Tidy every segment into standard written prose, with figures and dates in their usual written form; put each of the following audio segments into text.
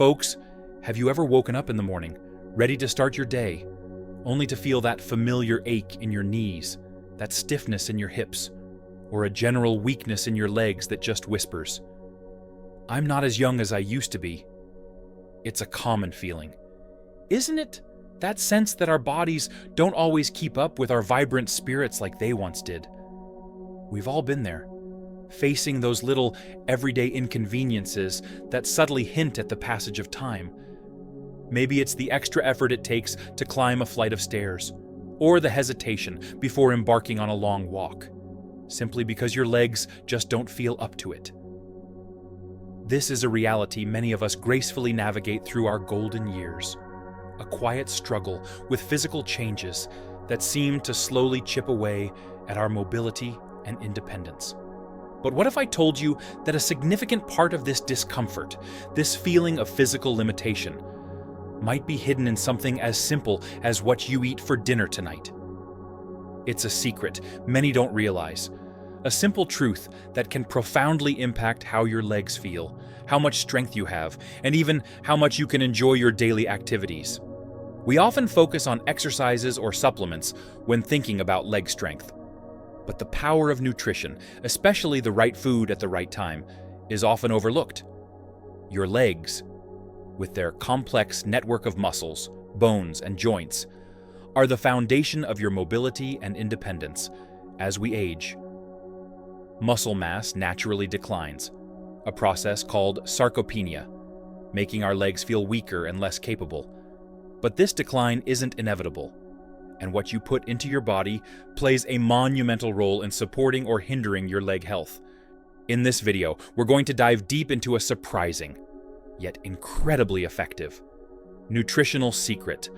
Folks, have you ever woken up in the morning, ready to start your day, only to feel that familiar ache in your knees, that stiffness in your hips, or a general weakness in your legs that just whispers, "I'm not as young as I used to be"? It's a common feeling. Isn't it? That sense that our bodies don't always keep up with our vibrant spirits like they once did. We've all been there, facing those little everyday inconveniences that subtly hint at the passage of time. Maybe it's the extra effort it takes to climb a flight of stairs, or the hesitation before embarking on a long walk, simply because your legs just don't feel up to it. This is a reality many of us gracefully navigate through our golden years, a quiet struggle with physical changes that seem to slowly chip away at our mobility and independence. But what if I told you that a significant part of this discomfort, this feeling of physical limitation, might be hidden in something as simple as what you eat for dinner tonight? It's a secret many don't realize, a simple truth that can profoundly impact how your legs feel, how much strength you have, and even how much you can enjoy your daily activities. We often focus on exercises or supplements when thinking about leg strength. But the power of nutrition, especially the right food at the right time, is often overlooked. Your legs, with their complex network of muscles, bones, and joints, are the foundation of your mobility and independence as we age. Muscle mass naturally declines, a process called sarcopenia, making our legs feel weaker and less capable. But this decline isn't inevitable, and what you put into your body plays a monumental role in supporting or hindering your leg health. In this video, we're going to dive deep into a surprising, yet incredibly effective, nutritional secret.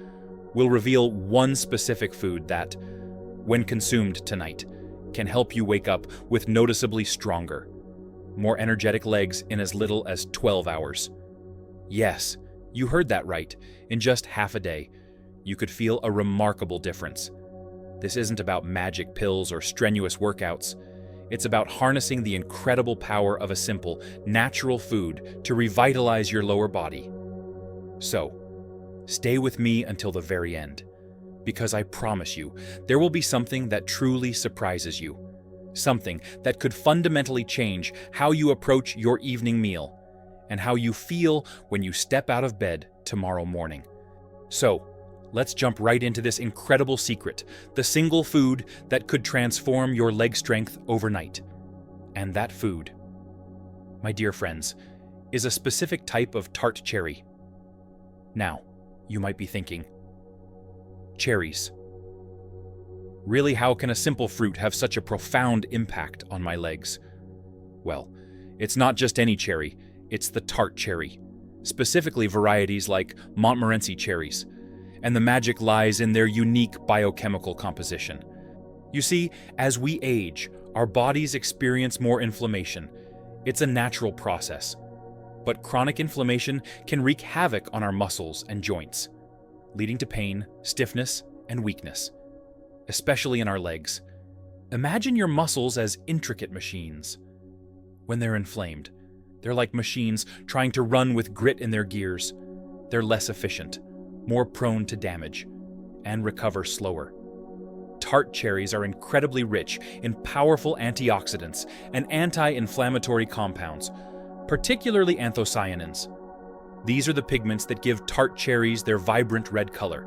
We'll reveal one specific food that, when consumed tonight, can help you wake up with noticeably stronger, more energetic legs in as little as 12 hours. Yes, you heard that right. In just half a day, you could feel a remarkable difference. This isn't about magic pills or strenuous workouts. It's about harnessing the incredible power of a simple, natural food to revitalize your lower body. So, stay with me until the very end, because I promise you, there will be something that truly surprises you. Something that could fundamentally change how you approach your evening meal and how you feel when you step out of bed tomorrow morning. So, let's jump right into this incredible secret, the single food that could transform your leg strength overnight. And that food, my dear friends, is a specific type of tart cherry. Now, you might be thinking, cherries. Really, how can a simple fruit have such a profound impact on my legs? Well, it's not just any cherry, it's the tart cherry, specifically varieties like Montmorency cherries. And the magic lies in their unique biochemical composition. You see, as we age, our bodies experience more inflammation. It's a natural process. But chronic inflammation can wreak havoc on our muscles and joints, leading to pain, stiffness, and weakness, especially in our legs. Imagine your muscles as intricate machines. When they're inflamed, they're like machines trying to run with grit in their gears. They're less efficient, more prone to damage, and recover slower. Tart cherries are incredibly rich in powerful antioxidants and anti-inflammatory compounds, particularly anthocyanins. These are the pigments that give tart cherries their vibrant red color,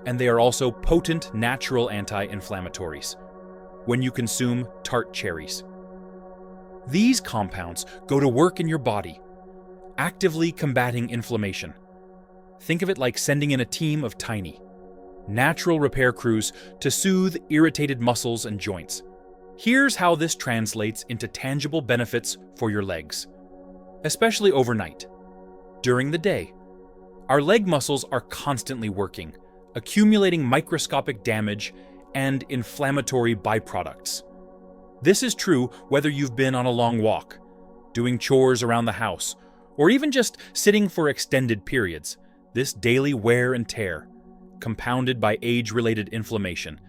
and they are also potent natural anti-inflammatories when you consume tart cherries. These compounds go to work in your body, actively combating inflammation. Think of it like sending in a team of tiny, natural repair crews to soothe irritated muscles and joints. Here's how this translates into tangible benefits for your legs, especially overnight. During the day, our leg muscles are constantly working, accumulating microscopic damage and inflammatory byproducts. This is true whether you've been on a long walk, doing chores around the house, or even just sitting for extended periods. This daily wear and tear, compounded by age-related inflammation,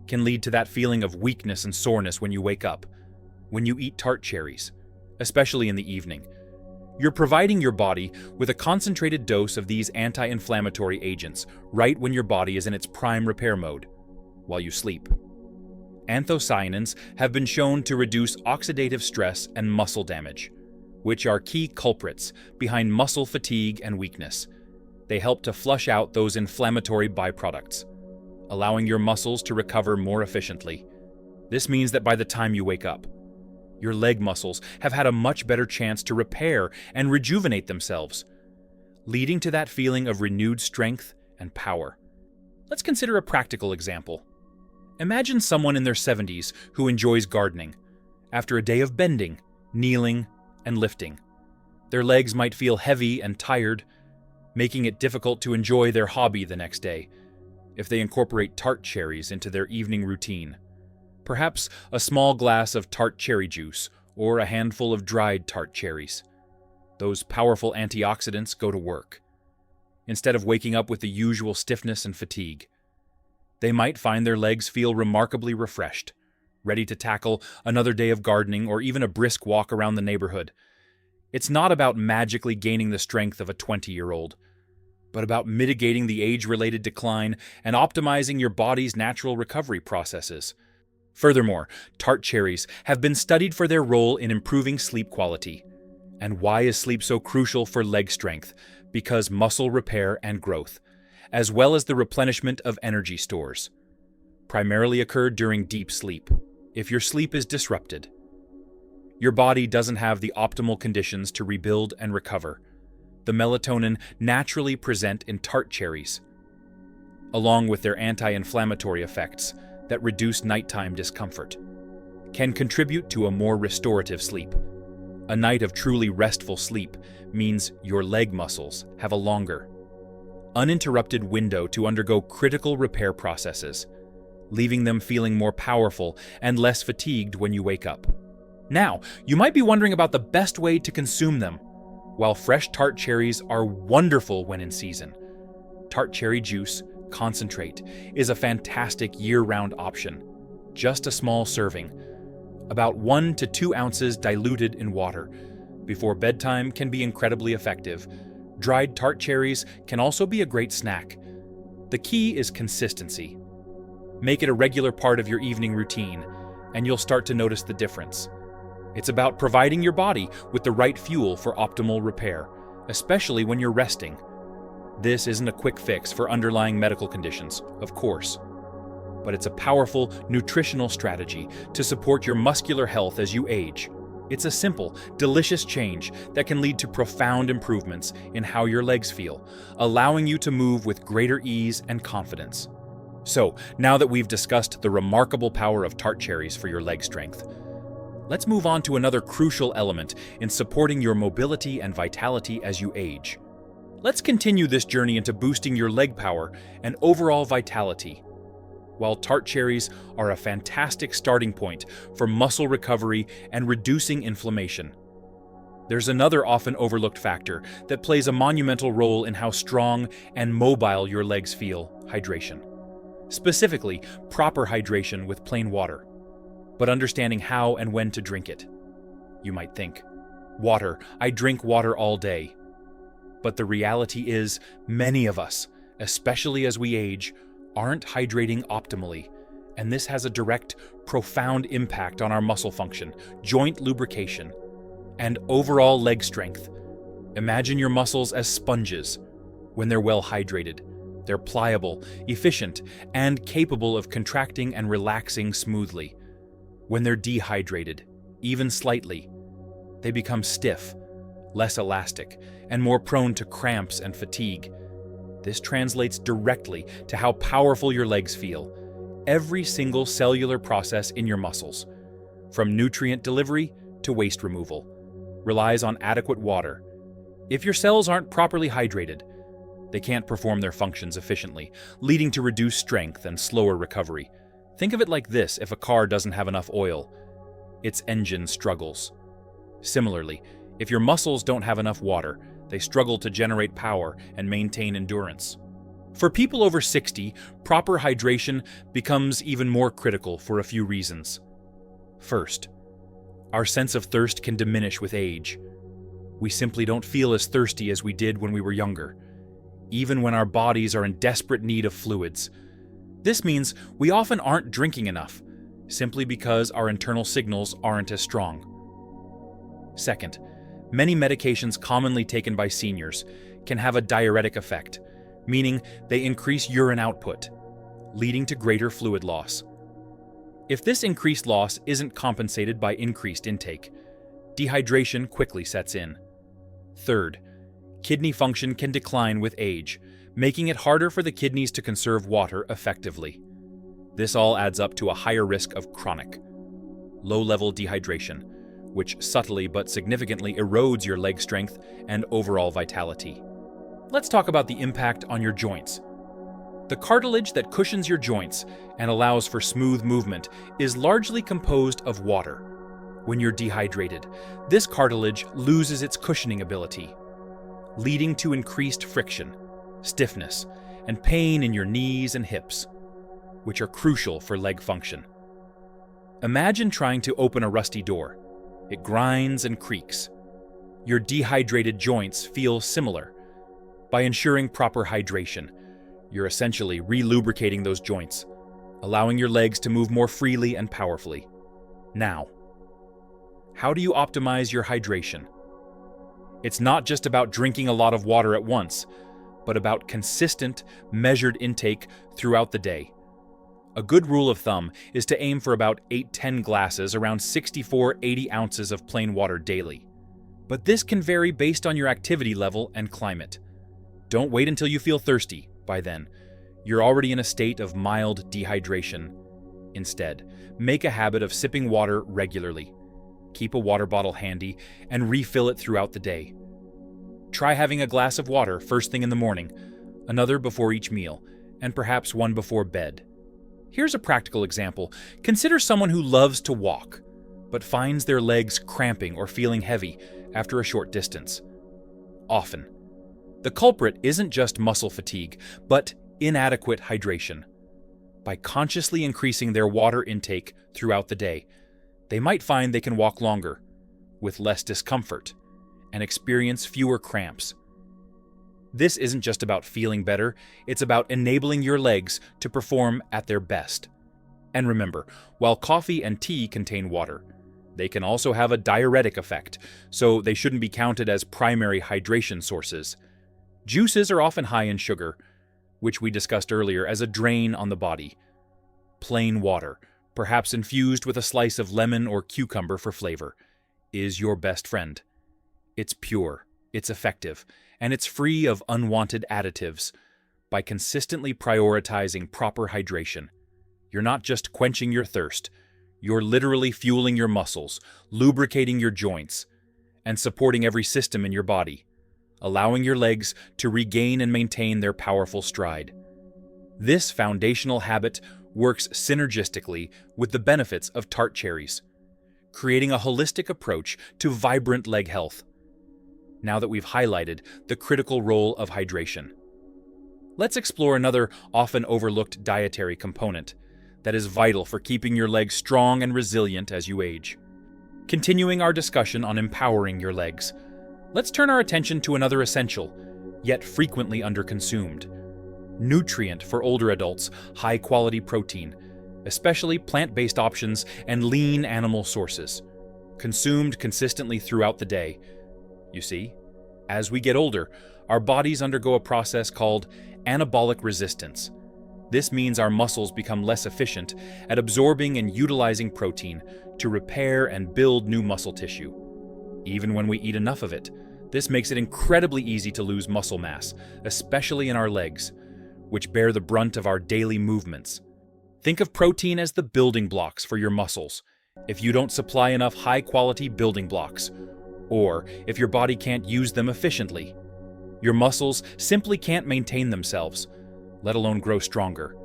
can lead to that feeling of weakness and soreness when you wake up. When you eat tart cherries, especially in the evening, You're providing your body with a concentrated dose of these anti-inflammatory agents right when your body is in its prime repair mode, while you sleep. Anthocyanins have been shown to reduce oxidative stress and muscle damage, which are key culprits behind muscle fatigue and weakness. They help to flush out those inflammatory byproducts, allowing your muscles to recover more efficiently. This means that by the time you wake up, your leg muscles have had a much better chance to repair and rejuvenate themselves, leading to that feeling of renewed strength and power. Let's consider a practical example. Imagine someone in their 70s who enjoys gardening. After a day of bending, kneeling, and lifting, their legs might feel heavy and tired, making it difficult to enjoy their hobby the next day. If they incorporate tart cherries into their evening routine, perhaps a small glass of tart cherry juice or a handful of dried tart cherries, those powerful antioxidants go to work. Instead of waking up with the usual stiffness and fatigue, they might find their legs feel remarkably refreshed, ready to tackle another day of gardening or even a brisk walk around the neighborhood. It's not about magically gaining the strength of a 20-year-old, but about mitigating the age-related decline and optimizing your body's natural recovery processes. Furthermore, tart cherries have been studied for their role in improving sleep quality. And why is sleep so crucial for leg strength? Because muscle repair and growth, as well as the replenishment of energy stores, primarily occur during deep sleep. If your sleep is disrupted, your body doesn't have the optimal conditions to rebuild and recover. The melatonin naturally present in tart cherries, along with their anti-inflammatory effects that reduce nighttime discomfort, can contribute to a more restorative sleep. A night of truly restful sleep means your leg muscles have a longer, uninterrupted window to undergo critical repair processes, leaving them feeling more powerful and less fatigued when you wake up. Now, you might be wondering about the best way to consume them. While fresh tart cherries are wonderful when in season, tart cherry juice concentrate is a fantastic year-round option. Just a small serving, about 1 to 2 ounces diluted in water, before bedtime can be incredibly effective. Dried tart cherries can also be a great snack. The key is consistency. Make it a regular part of your evening routine, and you'll start to notice the difference. It's about providing your body with the right fuel for optimal repair, especially when you're resting. This isn't a quick fix for underlying medical conditions, of course, but it's a powerful nutritional strategy to support your muscular health as you age. It's a simple, delicious change that can lead to profound improvements in how your legs feel, allowing you to move with greater ease and confidence. So, now that we've discussed the remarkable power of tart cherries for your leg strength, let's move on to another crucial element in supporting your mobility and vitality as you age. Let's continue this journey into boosting your leg power and overall vitality. While tart cherries are a fantastic starting point for muscle recovery and reducing inflammation, there's another often overlooked factor that plays a monumental role in how strong and mobile your legs feel: hydration. Specifically, proper hydration with plain water, but understanding how and when to drink it. You might think, water, I drink water all day. But the reality is, many of us, especially as we age, aren't hydrating optimally, and this has a direct, profound impact on our muscle function, joint lubrication, and overall leg strength. Imagine your muscles as sponges. When they're well hydrated, they're pliable, efficient, and capable of contracting and relaxing smoothly. When they're dehydrated, even slightly, they become stiff, less elastic, and more prone to cramps and fatigue. This translates directly to how powerful your legs feel. Every single cellular process in your muscles, from nutrient delivery to waste removal, relies on adequate water. If your cells aren't properly hydrated, they can't perform their functions efficiently, leading to reduced strength and slower recovery. Think of it like this: if a car doesn't have enough oil, its engine struggles. Similarly, if your muscles don't have enough water, they struggle to generate power and maintain endurance. For people over 60, proper hydration becomes even more critical for a few reasons. First, our sense of thirst can diminish with age. We simply don't feel as thirsty as we did when we were younger, even when our bodies are in desperate need of fluids. This means we often aren't drinking enough, simply because our internal signals aren't as strong. Second, many medications commonly taken by seniors can have a diuretic effect, meaning they increase urine output, leading to greater fluid loss. If this increased loss isn't compensated by increased intake, dehydration quickly sets in. Third, kidney function can decline with age, making it harder for the kidneys to conserve water effectively. This all adds up to a higher risk of chronic, low-level dehydration, which subtly but significantly erodes your leg strength and overall vitality. Let's talk about the impact on your joints. The cartilage that cushions your joints and allows for smooth movement is largely composed of water. When you're dehydrated, this cartilage loses its cushioning ability, leading to increased friction, stiffness, and pain in your knees and hips, which are crucial for leg function. Imagine trying to open a rusty door. It grinds and creaks. Your dehydrated joints feel similar. By ensuring proper hydration, you're essentially re-lubricating those joints, allowing your legs to move more freely and powerfully. Now, how do you optimize your hydration? It's not just about drinking a lot of water at once, but about consistent, measured intake throughout the day. A good rule of thumb is to aim for about 8-10 glasses, around 64-80 ounces of plain water daily. But this can vary based on your activity level and climate. Don't wait until you feel thirsty. By then, you're already in a state of mild dehydration. Instead, make a habit of sipping water regularly. Keep a water bottle handy and refill it throughout the day. Try having a glass of water first thing in the morning, another before each meal, and perhaps one before bed. Here's a practical example. Consider someone who loves to walk, but finds their legs cramping or feeling heavy after a short distance. Often, the culprit isn't just muscle fatigue, but inadequate hydration. By consciously increasing their water intake throughout the day, they might find they can walk longer, with less discomfort, and experience fewer cramps. This isn't just about feeling better, it's about enabling your legs to perform at their best. And remember, while coffee and tea contain water, they can also have a diuretic effect, so they shouldn't be counted as primary hydration sources. Juices are often high in sugar, which we discussed earlier as a drain on the body. Plain water, perhaps infused with a slice of lemon or cucumber for flavor, is your best friend. It's pure, it's effective, and it's free of unwanted additives. By consistently prioritizing proper hydration, you're not just quenching your thirst, you're literally fueling your muscles, lubricating your joints, and supporting every system in your body, allowing your legs to regain and maintain their powerful stride. This foundational habit works synergistically with the benefits of tart cherries, creating a holistic approach to vibrant leg health. Now that we've highlighted the critical role of hydration, let's explore another often overlooked dietary component that is vital for keeping your legs strong and resilient as you age. Continuing our discussion on empowering your legs, let's turn our attention to another essential, yet frequently underconsumed, nutrient for older adults: high-quality protein, especially plant-based options and lean animal sources, consumed consistently throughout the day. You see, as we get older, our bodies undergo a process called anabolic resistance. This means our muscles become less efficient at absorbing and utilizing protein to repair and build new muscle tissue. Even when we eat enough of it, this makes it incredibly easy to lose muscle mass, especially in our legs, which bear the brunt of our daily movements. Think of protein as the building blocks for your muscles. If you don't supply enough high-quality building blocks, or if your body can't use them efficiently, your muscles simply can't maintain themselves, let alone grow stronger.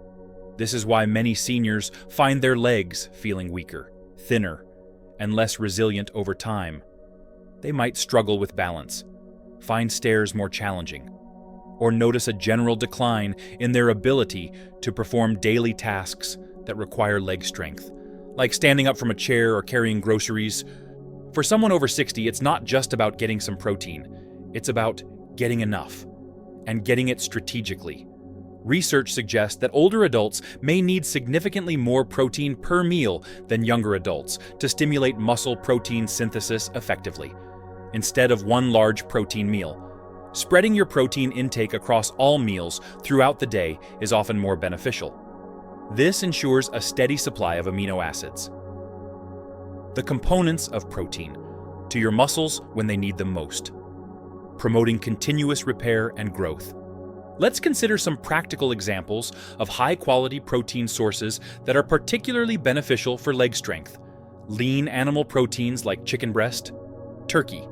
This is why many seniors find their legs feeling weaker, thinner, and less resilient over time. They might struggle with balance, find stairs more challenging, or notice a general decline in their ability to perform daily tasks that require leg strength, like standing up from a chair or carrying groceries. For someone over 60, it's not just about getting some protein. It's about getting enough, and getting it strategically. Research suggests that older adults may need significantly more protein per meal than younger adults to stimulate muscle protein synthesis effectively, instead of one large protein meal. Spreading your protein intake across all meals throughout the day is often more beneficial. This ensures a steady supply of amino acids, the components of protein, to your muscles when they need them most, promoting continuous repair and growth. Let's consider some practical examples of high-quality protein sources that are particularly beneficial for leg strength. Lean animal proteins like chicken breast, turkey,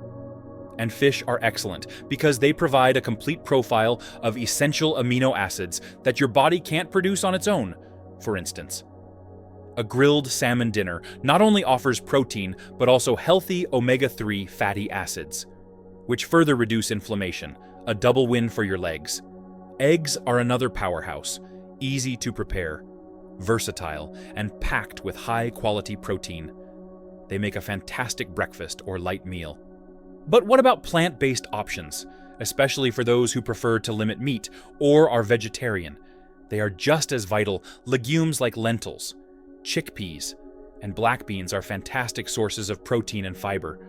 and fish are excellent because they provide a complete profile of essential amino acids that your body can't produce on its own. For instance, a grilled salmon dinner not only offers protein but also healthy omega-3 fatty acids, which further reduce inflammation, a double win for your legs. Eggs are another powerhouse, easy to prepare, versatile, and packed with high-quality protein. They make a fantastic breakfast or light meal. But what about plant-based options, especially for those who prefer to limit meat or are vegetarian? They are just as vital. Legumes like lentils, chickpeas, and black beans are fantastic sources of protein and fiber.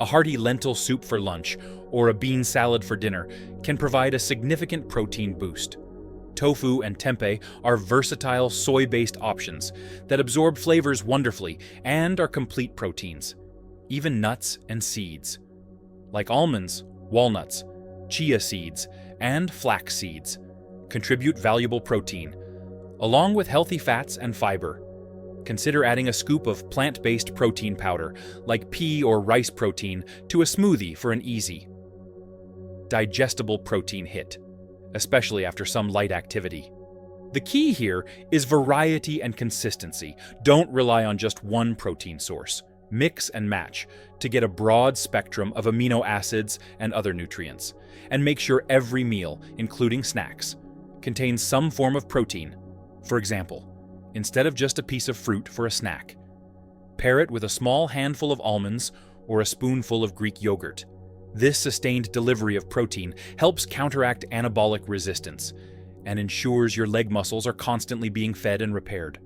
A hearty lentil soup for lunch or a bean salad for dinner can provide a significant protein boost. Tofu and tempeh are versatile soy-based options that absorb flavors wonderfully and are complete proteins. Even nuts and seeds, like almonds, walnuts, chia seeds, and flax seeds, contribute valuable protein, along with healthy fats and fiber. Consider adding a scoop of plant-based protein powder, like pea or rice protein, to a smoothie for an easy, digestible protein hit, especially after some light activity. The key here is variety and consistency. Don't rely on just one protein source. Mix and match to get a broad spectrum of amino acids and other nutrients, and make sure every meal, including snacks, contains some form of protein. For example, instead of just a piece of fruit for a snack, pair it with a small handful of almonds or a spoonful of Greek yogurt. This sustained delivery of protein helps counteract anabolic resistance and ensures your leg muscles are constantly being fed and repaired.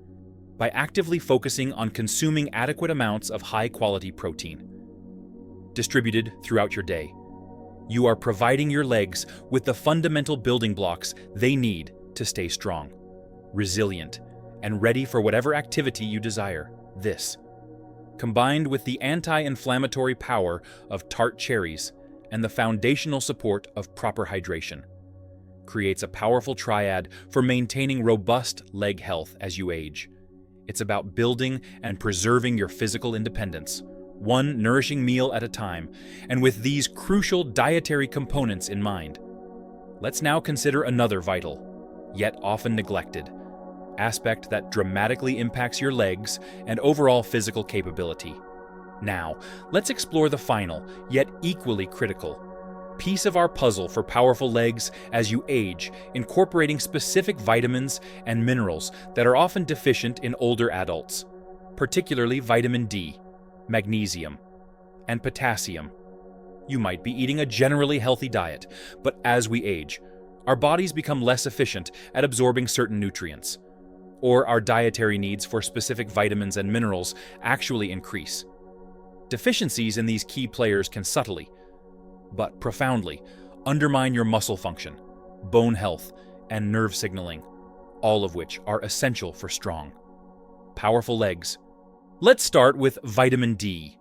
By actively focusing on consuming adequate amounts of high-quality protein, distributed throughout your day, you are providing your legs with the fundamental building blocks they need to stay strong, resilient, and ready for whatever activity you desire. This, combined with the anti-inflammatory power of tart cherries and the foundational support of proper hydration, creates a powerful triad for maintaining robust leg health as you age. It's about building and preserving your physical independence, one nourishing meal at a time, and with these crucial dietary components in mind. Let's now consider another vital, yet often neglected, aspect that dramatically impacts your legs and overall physical capability. Now, let's explore the final, yet equally critical, piece of our puzzle for powerful legs as you age, incorporating specific vitamins and minerals that are often deficient in older adults, particularly vitamin D, magnesium, and potassium. You might be eating a generally healthy diet, but as we age, our bodies become less efficient at absorbing certain nutrients, or our dietary needs for specific vitamins and minerals actually increase. Deficiencies in these key players can subtly, but profoundly, undermine your muscle function, bone health, and nerve signaling, all of which are essential for strong, powerful legs. Let's start with vitamin D.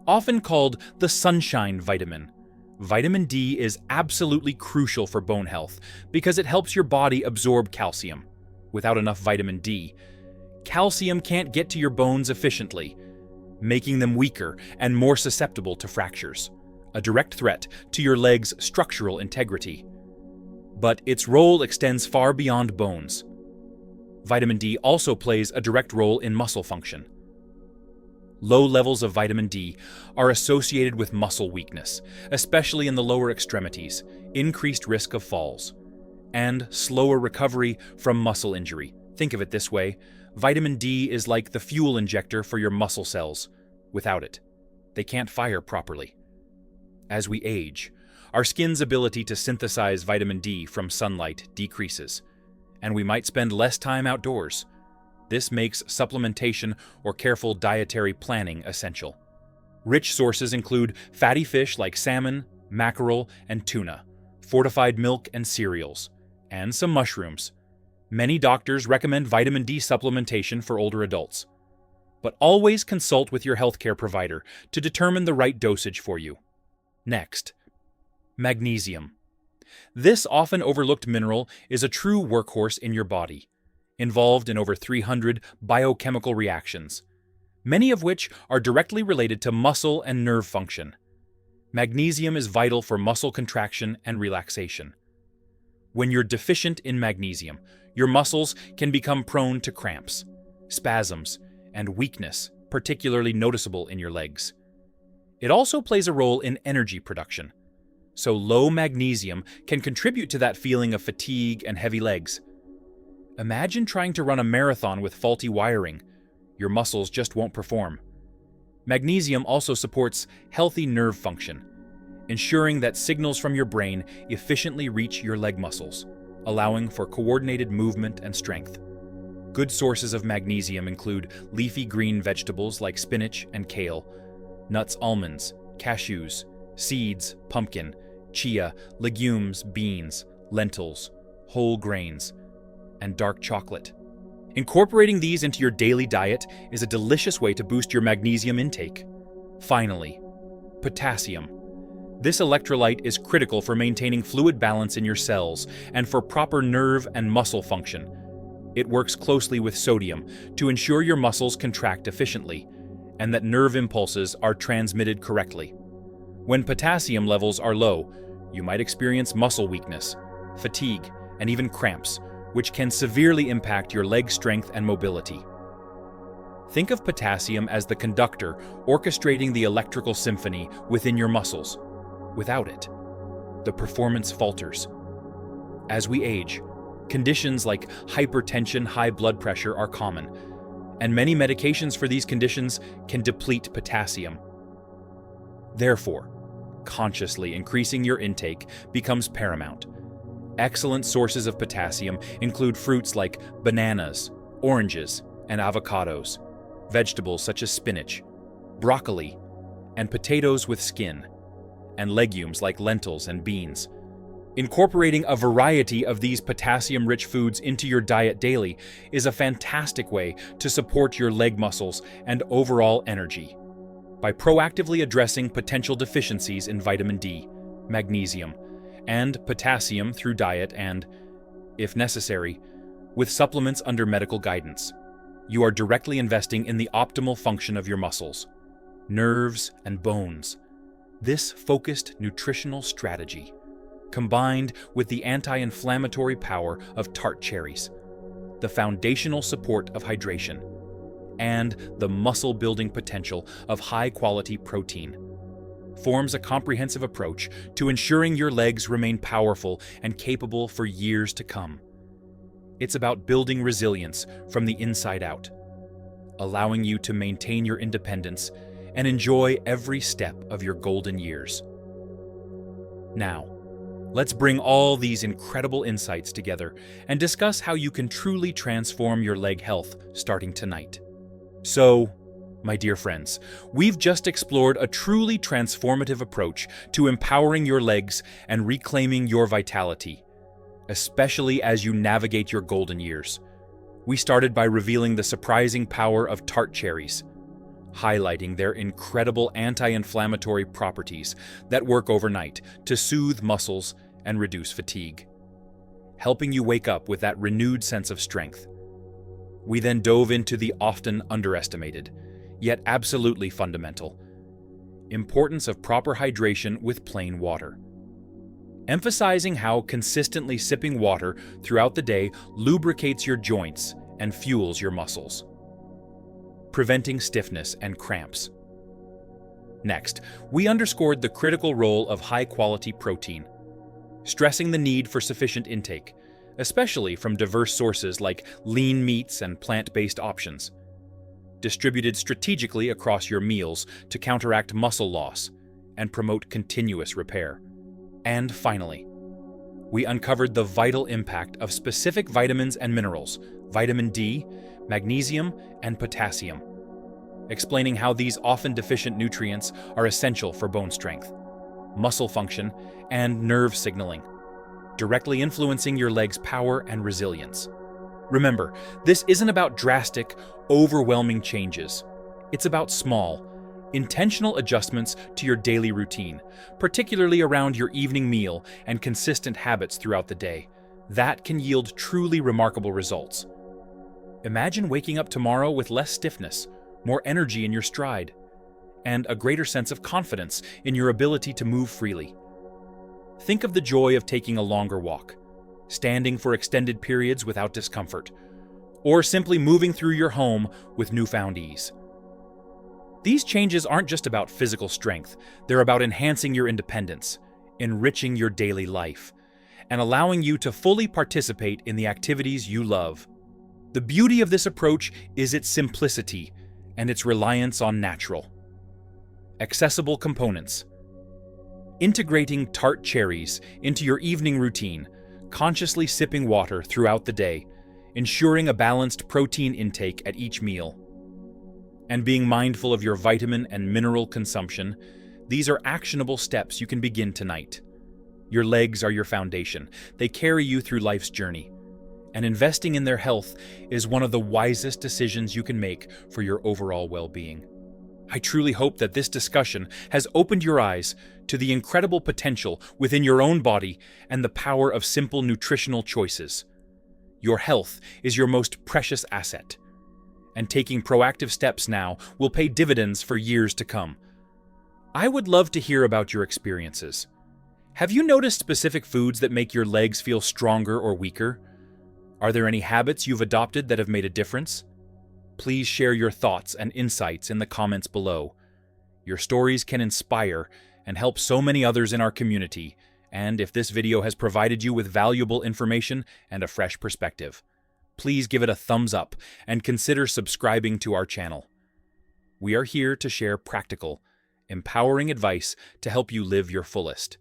Often called the sunshine vitamin, vitamin D is absolutely crucial for bone health because it helps your body absorb calcium. Without enough vitamin D, calcium can't get to your bones efficiently, making them weaker and more susceptible to fractures, a direct threat to your leg's structural integrity. But its role extends far beyond bones. Vitamin D also plays a direct role in muscle function. Low levels of vitamin D are associated with muscle weakness, especially in the lower extremities, increased risk of falls, and slower recovery from muscle injury. Think of it this way: vitamin D is like the fuel injector for your muscle cells. Without it, they can't fire properly. As we age, our skin's ability to synthesize vitamin D from sunlight decreases, and we might spend less time outdoors. This makes supplementation or careful dietary planning essential. Rich sources include fatty fish like salmon, mackerel, and tuna, fortified milk and cereals, and some mushrooms. Many doctors recommend vitamin D supplementation for older adults. But always consult with your healthcare provider to determine the right dosage for you. Next, magnesium. This often overlooked mineral is a true workhorse in your body, involved in over 300 biochemical reactions, many of which are directly related to muscle and nerve function. Magnesium is vital for muscle contraction and relaxation. When you're deficient in magnesium, your muscles can become prone to cramps, spasms, and weakness, particularly noticeable in your legs. It also plays a role in energy production, so low magnesium can contribute to that feeling of fatigue and heavy legs. Imagine trying to run a marathon with faulty wiring. Your muscles just won't perform. Magnesium also supports healthy nerve function, ensuring that signals from your brain efficiently reach your leg muscles, allowing for coordinated movement and strength. Good sources of magnesium include leafy green vegetables like spinach and kale, nuts, almonds, cashews, seeds, pumpkin, chia, legumes, beans, lentils, whole grains, and dark chocolate. Incorporating these into your daily diet is a delicious way to boost your magnesium intake. Finally, potassium. This electrolyte is critical for maintaining fluid balance in your cells and for proper nerve and muscle function. It works closely with sodium to ensure your muscles contract efficiently and that nerve impulses are transmitted correctly. When potassium levels are low, you might experience muscle weakness, fatigue, and even cramps, which can severely impact your leg strength and mobility. Think of potassium as the conductor orchestrating the electrical symphony within your muscles. Without it, the performance falters. As we age, conditions like hypertension, high blood pressure are common, and many medications for these conditions can deplete potassium. Therefore, consciously increasing your intake becomes paramount. Excellent sources of potassium include fruits like bananas, oranges, and avocados, vegetables such as spinach, broccoli, and potatoes with skin, and legumes like lentils and beans. Incorporating a variety of these potassium-rich foods into your diet daily is a fantastic way to support your leg muscles and overall energy. By proactively addressing potential deficiencies in vitamin D, magnesium, and potassium through diet and, if necessary, with supplements under medical guidance, you are directly investing in the optimal function of your muscles, nerves, and bones. This focused nutritional strategy, combined with the anti-inflammatory power of tart cherries, the foundational support of hydration, and the muscle-building potential of high-quality protein, forms a comprehensive approach to ensuring your legs remain powerful and capable for years to come. It's about building resilience from the inside out, allowing you to maintain your independence and enjoy every step of your golden years. Now, let's bring all these incredible insights together and discuss how you can truly transform your leg health starting tonight. So, my dear friends, we've just explored a truly transformative approach to empowering your legs and reclaiming your vitality, especially as you navigate your golden years. We started by revealing the surprising power of tart cherries, highlighting their incredible anti-inflammatory properties that work overnight to soothe muscles and reduce fatigue, helping you wake up with that renewed sense of strength. We then dove into the often underestimated, yet absolutely fundamental, importance of proper hydration with plain water, emphasizing how consistently sipping water throughout the day lubricates your joints and fuels your muscles, preventing stiffness and cramps. Next, we underscored the critical role of high-quality protein, stressing the need for sufficient intake, especially from diverse sources like lean meats and plant-based options. distributed strategically across your meals to counteract muscle loss and promote continuous repair. And finally, we uncovered the vital impact of specific vitamins and minerals, vitamin D, magnesium, and potassium, explaining how these often deficient nutrients are essential for bone strength, muscle function, and nerve signaling, directly influencing your leg's power and resilience. Remember, this isn't about drastic, overwhelming changes. It's about small, intentional adjustments to your daily routine, particularly around your evening meal and consistent habits throughout the day. That can yield truly remarkable results. Imagine waking up tomorrow with less stiffness, more energy in your stride, and a greater sense of confidence in your ability to move freely. Think of the joy of taking a longer walk, standing for extended periods without discomfort, or simply moving through your home with newfound ease. These changes aren't just about physical strength, they're about enhancing your independence, enriching your daily life, and allowing you to fully participate in the activities you love. The beauty of this approach is its simplicity and its reliance on natural, accessible components. Integrating tart cherries into your evening routine, consciously sipping water throughout the day, ensuring a balanced protein intake at each meal, and being mindful of your vitamin and mineral consumption, these are actionable steps you can begin tonight. Your legs are your foundation. They carry you through life's journey, and investing in their health is one of the wisest decisions you can make for your overall well-being. I truly hope that this discussion has opened your eyes to the incredible potential within your own body and the power of simple nutritional choices. Your health is your most precious asset, and taking proactive steps now will pay dividends for years to come. I would love to hear about your experiences. Have you noticed specific foods that make your legs feel stronger or weaker? Are there any habits you've adopted that have made a difference? Please share your thoughts and insights in the comments below. Your stories can inspire and help so many others in our community, and if this video has provided you with valuable information and a fresh perspective, please give it a thumbs up and consider subscribing to our channel. We are here to share practical, empowering advice to help you live your fullest,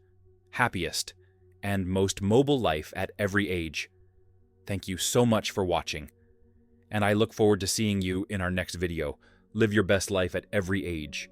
happiest, and most mobile life at every age. Thank you so much for watching, and I look forward to seeing you in our next video. Live your best life at every age.